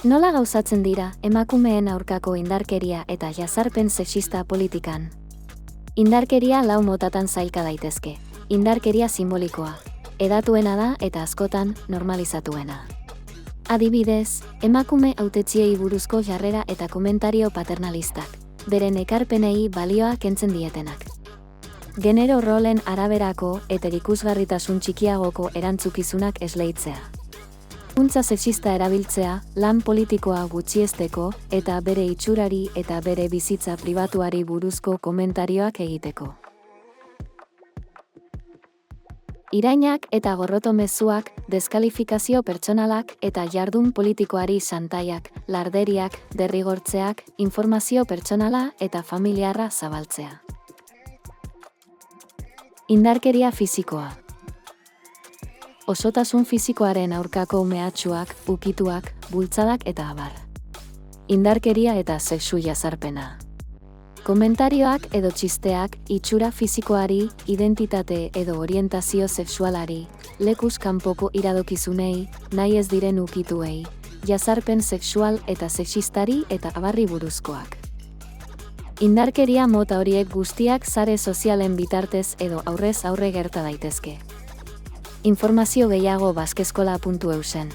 Nola gauzatzen dira emakumeen aurkako indarkeria eta jazarpen sexista politikan? Indarkeria 4 motatan sailka daitezke. Indarkeria simbolikoa, hedatuena da eta askotan normalizatuena. Adibidez, emakume hautetsiei buruzko jarrera eta komentario paternalistak, beren ekarpenei balioa kentzen dietenak. Genero rolen araberako eta ikusgarritasun txikiagoko erantzukizunak esleitzea. Hizkuntza sexista erabiltzea, lan politikoa gutxiesteko eta bere itxurari eta bere bizitza pribatuari buruzko komentarioak egiteko. Irainak eta gorroto mezuak, deskalifikazio pertsonalak eta jardun politikoari xantaiak, larderiak, derrigortzeak, informazio pertsonala eta familiarra zabaltzea. Indarkeria fisikoa. Osotasun fisikoaren aurkako mehatxuak, ukituak, bultzadak eta abar. Indarkeria eta sexu jazarpena. Komentarioak edo txisteak itxura fisikoari, identitate edo orientazio sexualari, lekuz kanpoko iradokizunei, nahi ez diren ukituei, jazarpen sexual eta sexistari eta abarri buruzkoak. Indarkeria mota horiek guztiak sare sozialen bitartez edo aurrez aurre gerta daitezke. Informazio gehiago baskeskola.eusen.